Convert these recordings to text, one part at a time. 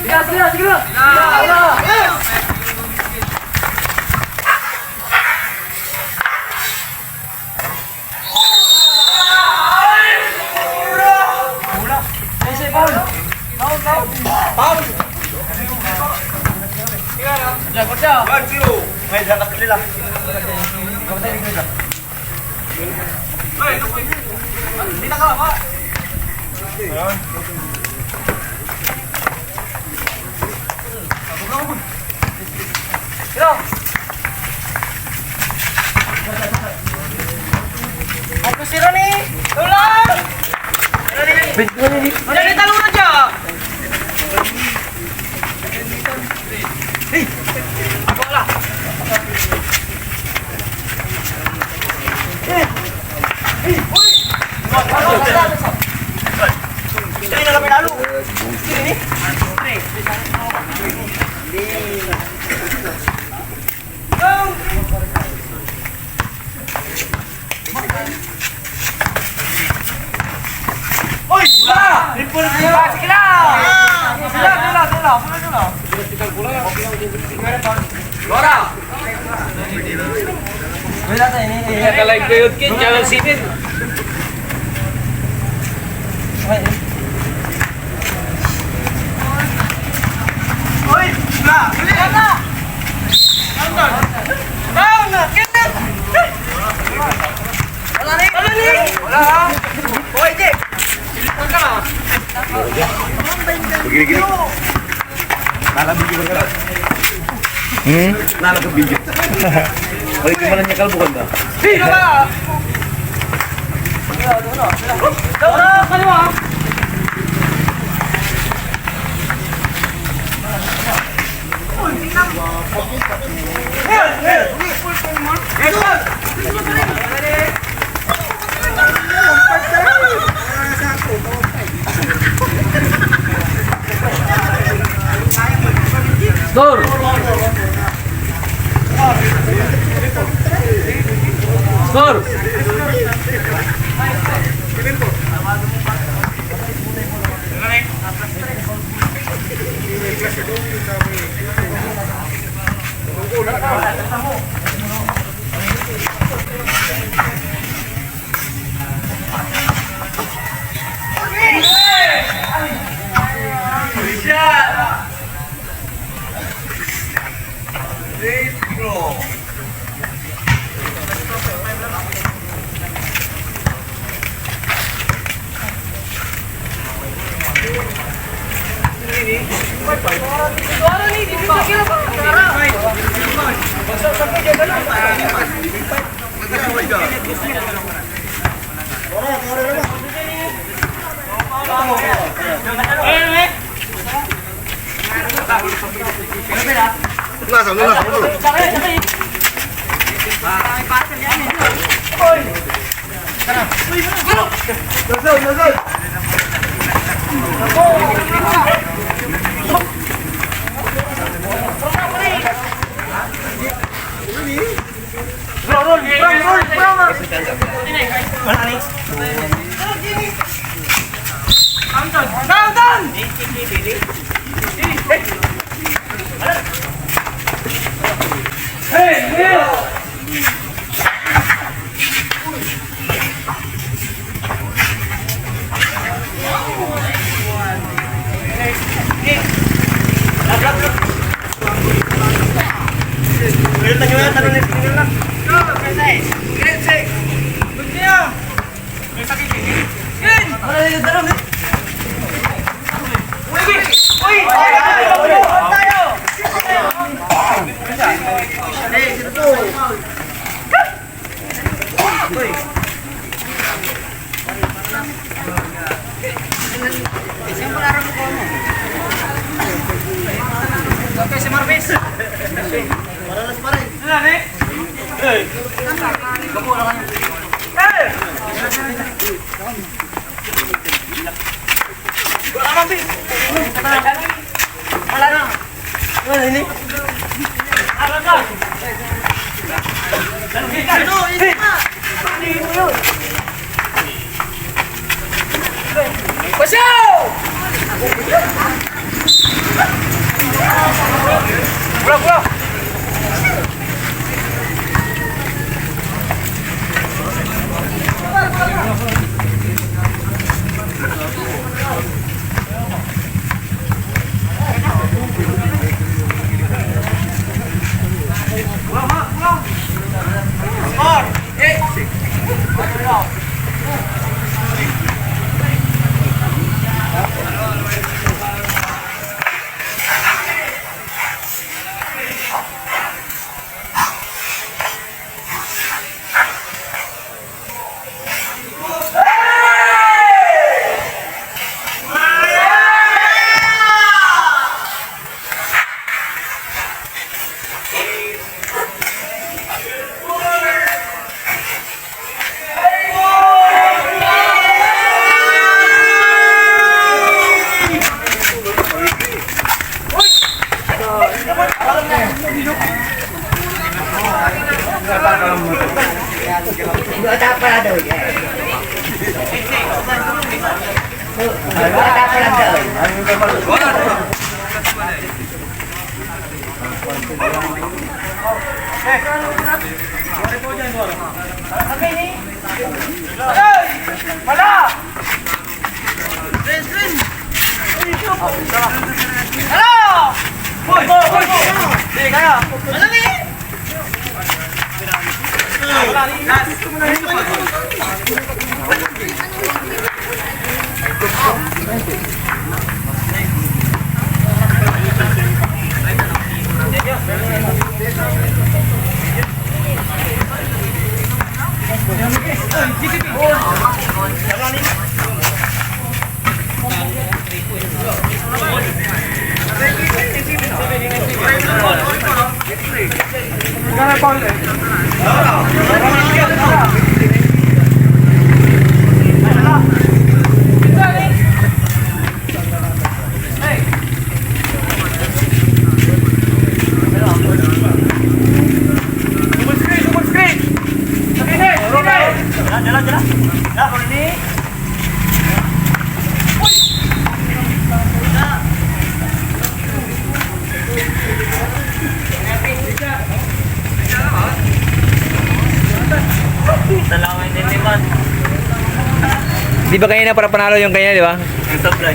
Sige na. Paul. Jago. 1-0. May dapat nila. Hindi na ka, ma. Ayun. Ako si Roni. Tulong! Roni, talong na dyan. Hey! Ako wala. Hey! Uy! Sini na lapit lalo. Sini. Oi, bola! Ripul bola, sige lang. Bola. Wala tayo ini. Naka-live kayo kin, jangan sinin. Oi, bola. Bola. Down. Kit. Wala ni. Wala. Oi, Jek. Begini-gini. Nala video kan? Nala ke video. Oh, gimana nyekal bukan dah? Sila. Kaliwa. Dor. Dor. Pasyaw! Bro. Di ba kanina para panalo yung kanya, di ba? Yung supply.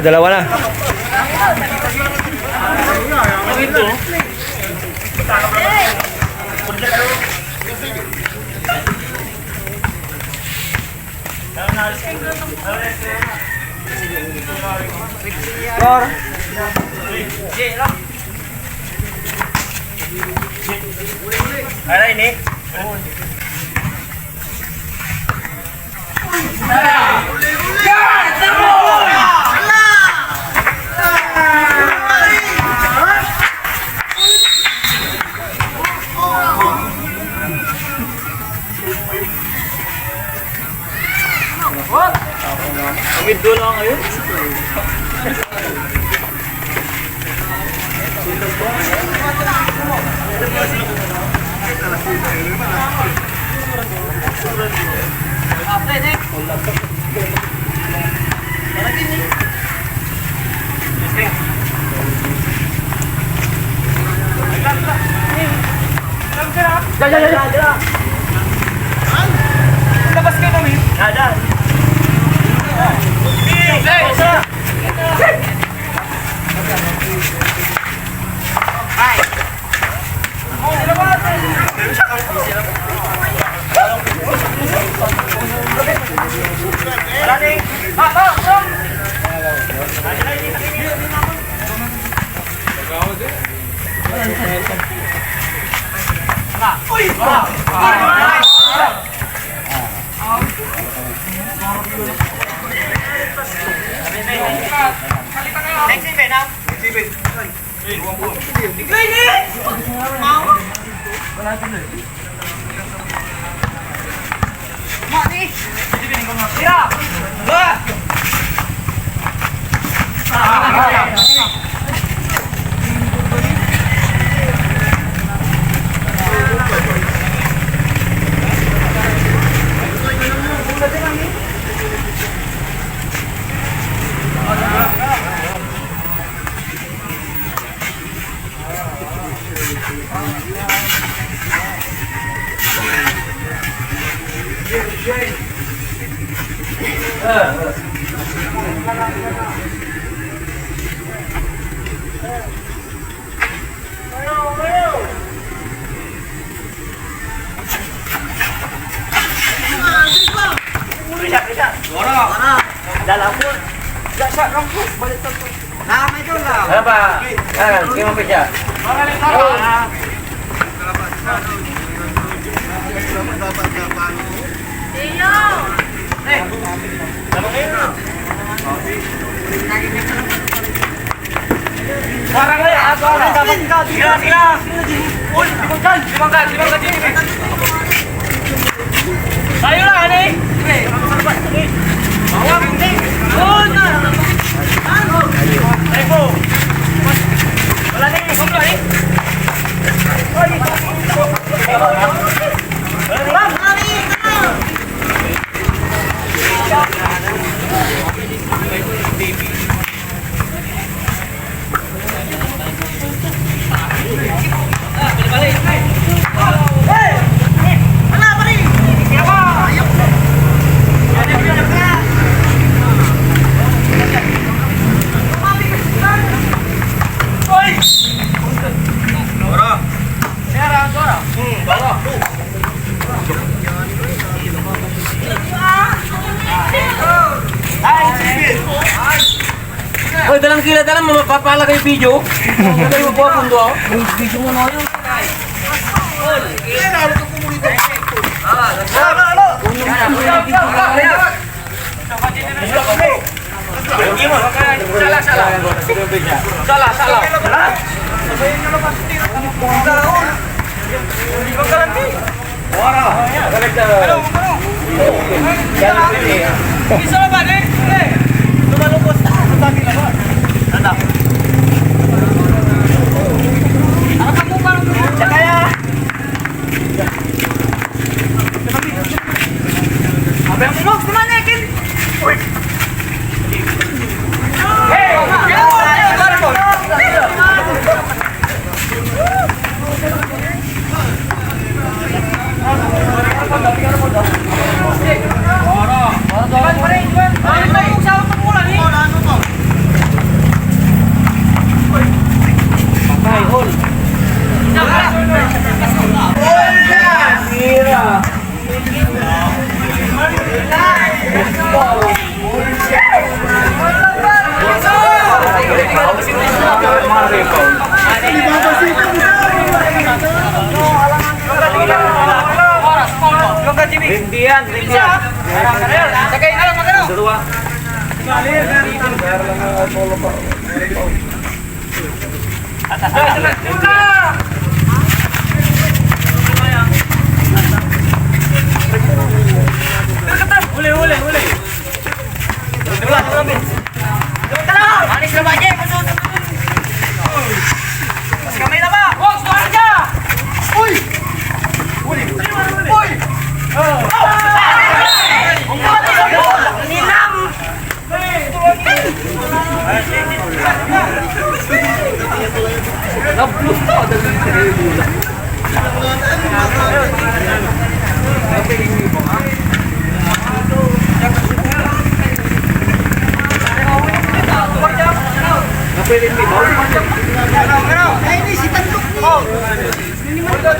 Dalawa na. Ada ini. Amid dulu ngayon. Labas kayo kami. Ada. Apa? Gimana kerja? Hoy, dalang kila dalang mapapala kayo video. Kayo magbuha pundo ako. Video mo na yun. Rindian. Sakay alam magano. Dua. Boleh. Manis na ba niya? Mas kamay na ba? Box, tuwan ka! Uy! Nilang! Nablus to! Ini si tanduk nih. Ini mana dia?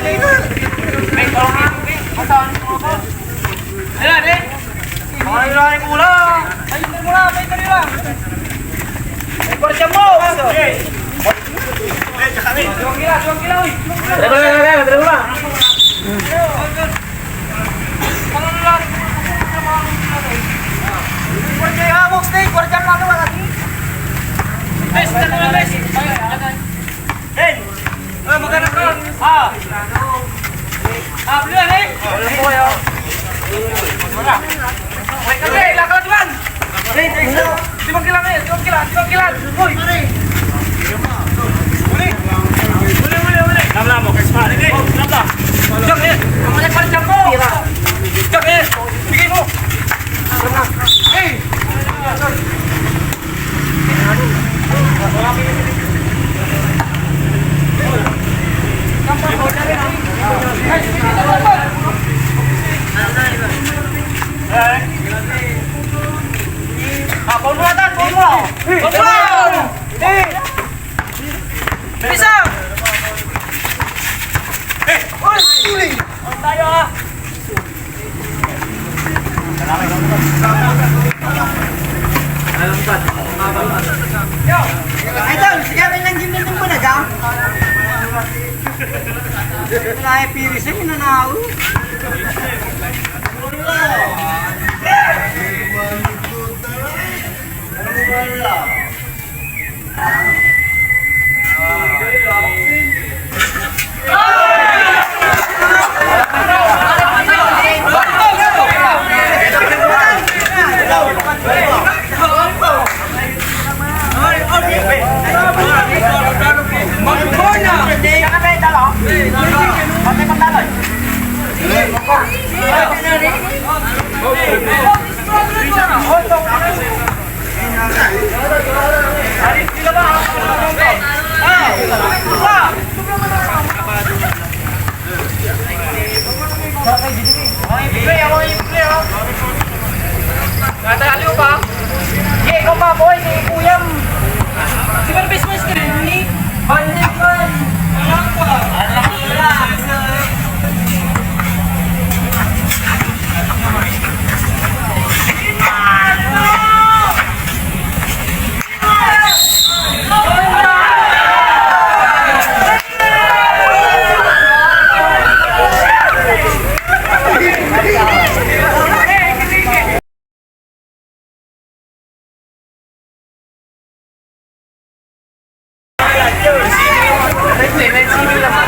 Lima kilan. Paul mo natin, Paul mo! Paul mo! Bisa! Tayo ah! Idol, sigarin lang gym natin mo na dyan. Wala yung piris yung inanaw. Natali mo pa? Ye, ikaw pa boy, si Kuyam. Si Barbes mo screen ni Bandit man. Anak ko. May swimming lang